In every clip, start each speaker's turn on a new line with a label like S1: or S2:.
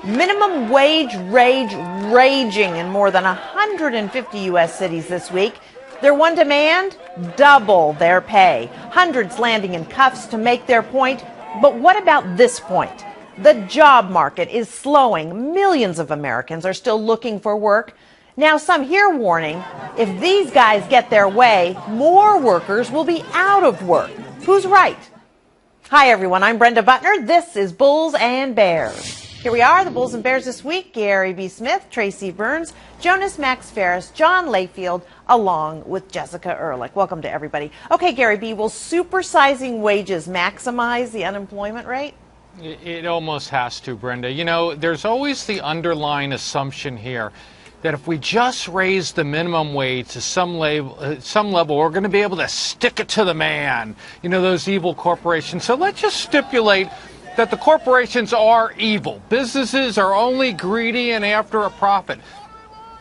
S1: Minimum wage rage raging in more than 150 U.S. cities this week. Their one demand? Double their pay. Hundreds landing in cuffs to make their point. But what about this point? The job market is slowing. Millions of Americans are still looking for work. Now, some here warning, if these guys get their way, more workers will be out of work. Who's right? Hi, everyone. I'm Brenda Butner. This is Bulls and Bears. Here we are, the Bulls and Bears this week. Gary B. Smith, Tracy Burns, Jonas Max Ferris, John Layfield, along with Jessica Ehrlich. Welcome to everybody. Okay, Gary B., will supersizing wages maximize the unemployment rate?
S2: It almost has to, Brenda. You know, there's always the underlying assumption here that if we just raise the minimum wage to some level, we're going to be able to stick it to the man, you know, those evil corporations. So let's just stipulate that the corporations are evil. Businesses are only greedy and after a profit.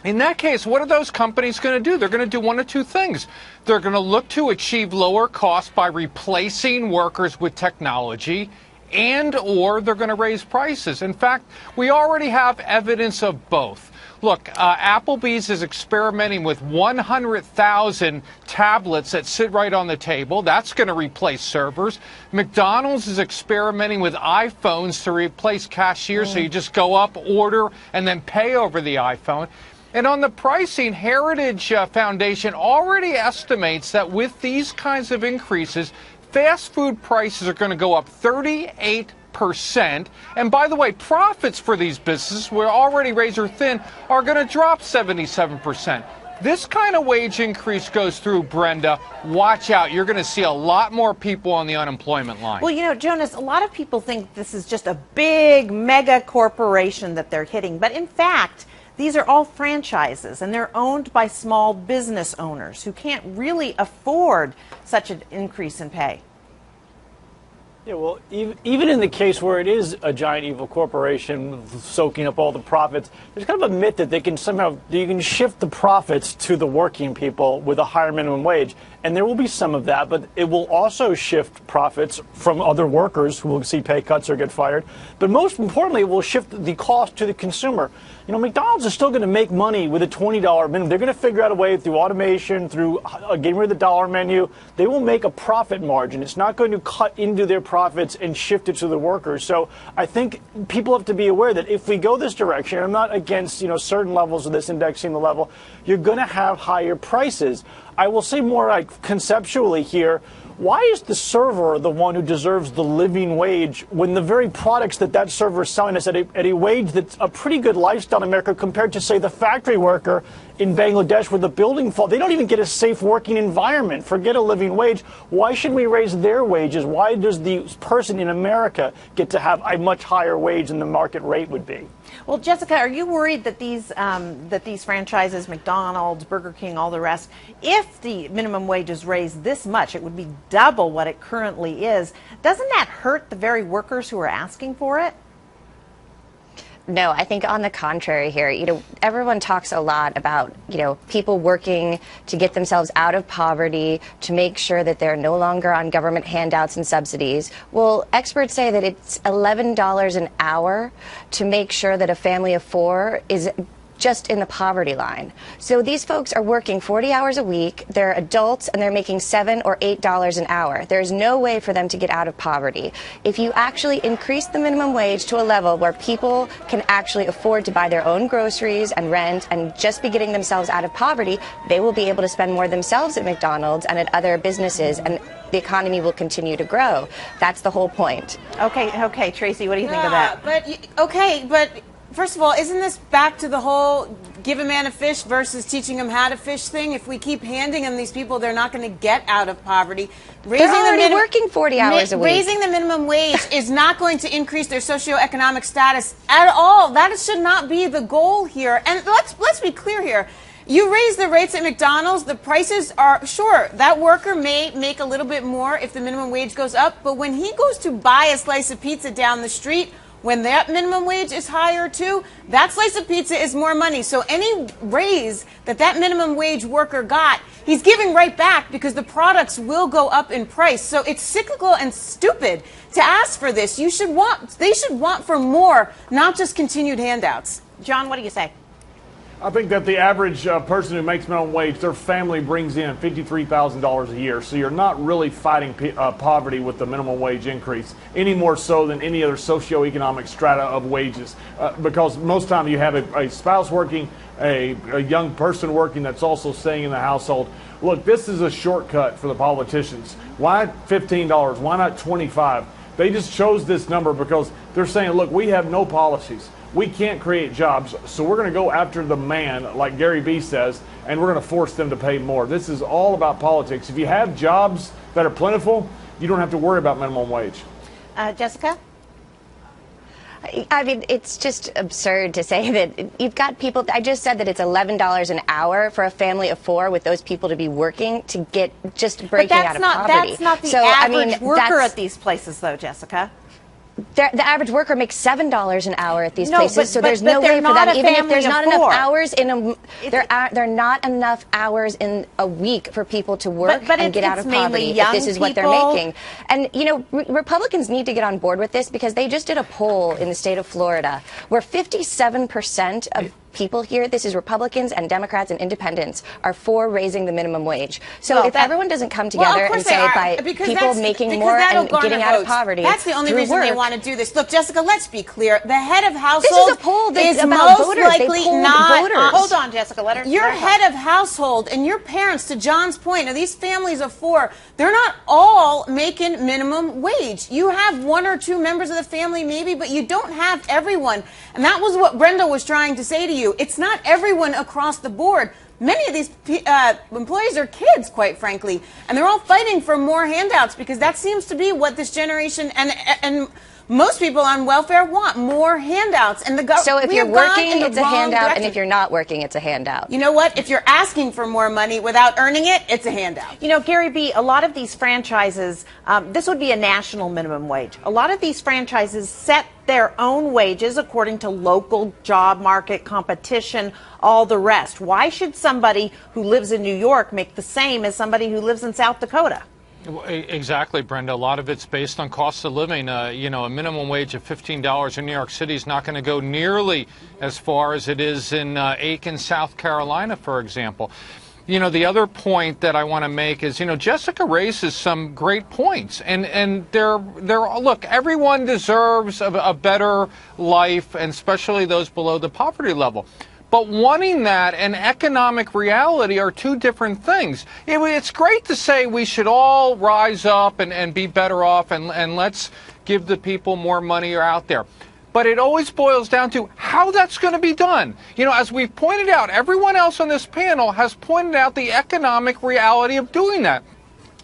S2: In that case, what are those companies going to do? They're going to do one of two things. They're going to look to achieve lower costs by replacing workers with technology, and/or they're going to raise prices. In fact, we already have evidence of both. Look, Applebee's is experimenting with 100,000 tablets that sit right on the table. That's going to replace servers. McDonald's is experimenting with iPhones to replace cashiers, so you just go up, order, and then pay over the iPhone. And on the pricing, Heritage Foundation already estimates that with these kinds of increases, fast food prices are going to go up 38%. And by the way, profits for these businesses, we're already razor thin, are going to drop 77%. This kind of wage increase goes through, Brenda. Watch out. You're going to see a lot more people on the unemployment line.
S1: Well, you know, Jonas, a lot of people think this is just a big mega corporation that they're hitting. But in fact, these are all franchises, and they're owned by small business owners who can't really afford such an increase in pay.
S3: Yeah, well, even in the case where it is a giant evil corporation soaking up all the profits, there's kind of a myth that they can somehow, you can shift the profits to the working people with a higher minimum wage. And there will be some of that, but it will also shift profits from other workers who will see pay cuts or get fired. But most importantly, it will shift the cost to the consumer. You know, McDonald's is still going to make money with a $20 minimum. They're going to figure out a way through automation, through getting rid of the dollar menu. They will make a profit margin. It's not going to cut into their profits and shift it to the workers. So I think people have to be aware that if we go this direction, I'm not against, you know, certain levels of this indexing the level, you're going to have higher prices. I will say more like conceptually here, why is the server the one who deserves the living wage when the very products that server is selling us at a wage that's a pretty good lifestyle in America compared to, say, the factory worker in Bangladesh where the building falls? They don't even get a safe working environment. Forget a living wage. Why should we raise their wages? Why does the person in America get to have a much higher wage than the market rate would be?
S1: Well, Jessica, are you worried that these franchises, McDonald's, Burger King, all the rest, if the minimum wage is raised this much, it would be double what it currently is. Doesn't that hurt the very workers who are asking for it?
S4: No, I think on the contrary here, you know, everyone talks a lot about, you know, people working to get themselves out of poverty, to make sure that they're no longer on government handouts and subsidies. Well, experts say that it's $11 an hour to make sure that a family of four is just in the poverty line. So these folks are working 40 hours a week, they're adults, and they're making $7 or $8 an hour. There's no way for them to get out of poverty. If you actually increase the minimum wage to a level where people can actually afford to buy their own groceries and rent and just be getting themselves out of poverty, they will be able to spend more themselves at McDonald's and at other businesses, and the economy will continue to grow. That's the whole point.
S1: Okay, Tracy, what do you think of that?
S5: But first of all, isn't this back to the whole give a man a fish versus teaching him how to fish thing? If we keep handing them these people, they're not going to get out of poverty.
S4: They're already working 40 hours a week.
S5: Raising the minimum wage is not going to increase their socioeconomic status at all. That should not be the goal here. And let's be clear here. You raise the rates at McDonald's, the prices are, sure, that worker may make a little bit more if the minimum wage goes up, but when he goes to buy a slice of pizza down the street, when that minimum wage is higher too, that slice of pizza is more money. So any raise that minimum wage worker got, he's giving right back because the products will go up in price. So it's cyclical and stupid to ask for this. They should want for more, not just continued handouts.
S1: John, what do you say?
S6: I think that the average person who makes minimum wage, their family brings in $53,000 a year. So you're not really fighting poverty with the minimum wage increase any more so than any other socioeconomic strata of wages. Because most time you have a spouse working, a young person working that's also staying in the household. Look, this is a shortcut for the politicians. Why $15? Why not $25? They just chose this number because they're saying, look, we have no policies. We can't create jobs, so we're going to go after the man, like Gary B says, and we're going to force them to pay more. This is all about politics. If you have jobs that are plentiful, you don't have to worry about minimum wage.
S1: Jessica?
S4: I mean, it's just absurd to say that you've got people. I just said that it's $11 an hour for a family of four with those people to be working to get just breaking out of poverty.
S1: That's not the average worker at these places, though, Jessica.
S4: The average worker makes $7 an hour at these places, so there's
S1: but
S4: no way for them. Even if there's not enough
S1: four.
S4: hours there are not enough hours in a week for people to work and get out of poverty if this is what they're making. And you know, Republicans need to get on board with this because they just did a poll in the state of Florida where 57% of people here, this is Republicans and Democrats and independents, are for raising the minimum wage. So if everyone doesn't come together and say by people making more and getting out of poverty,
S5: that's the only reason they want to do this. Look, Jessica, let's be clear. The head of household
S4: this is a poll that's
S5: is
S4: about
S5: most
S4: voters.
S5: likely not.
S1: Hold on, Jessica. Let her.
S5: Your head of household and your parents, to John's point, now these families of four, they're not all making minimum wage. You have one or two members of the family maybe, but you don't have everyone. And that was what Brenda was trying to say to you. It's not everyone across the board. Many of these employees are kids, quite frankly, and they're all fighting for more handouts because that seems to be what this generation and most people on welfare want, more handouts. And the
S4: so if you're working, it's a handout, and if you're not working, it's a handout.
S5: You know what? If you're asking for more money without earning it, it's a handout.
S1: You know, Gary B., a lot of these franchises, this would be a national minimum wage. A lot of these franchises set their own wages according to local job market competition, all the rest. Why should somebody who lives in New York make the same as somebody who lives in South Dakota?
S2: Exactly, Brenda. A lot of it's based on cost of living. You know, a minimum wage of $15 in New York City is not going to go nearly as far as it is in Aiken, South Carolina, for example. You know, the other point that I want to make is, you know, Jessica raises some great points, and they're look, everyone deserves a better life, and especially those below the poverty level. But wanting that and economic reality are two different things. It's great to say we should all rise up and be better off and let's give the people more money out there. But it always boils down to how that's going to be done. You know, as we've pointed out, everyone else on this panel has pointed out the economic reality of doing that.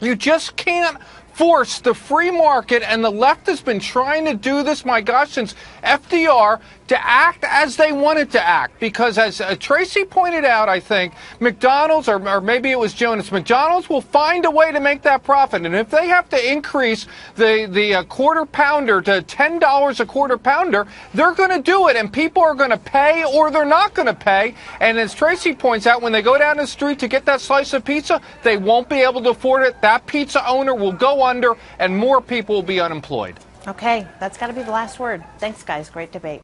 S2: You just can't force the free market, and the left has been trying to do this, my gosh, since FDR, to act as they wanted to act. Because as Tracy pointed out, I think, McDonald's, or maybe it was Jonas, McDonald's will find a way to make that profit. And if they have to increase the quarter pounder to $10 a quarter pounder, they're going to do it. And people are going to pay or they're not going to pay. And as Tracy points out, when they go down the street to get that slice of pizza, they won't be able to afford it. That pizza owner will go under and more people will be unemployed.
S1: Okay, that's got to be the last word. Thanks, guys. Great debate.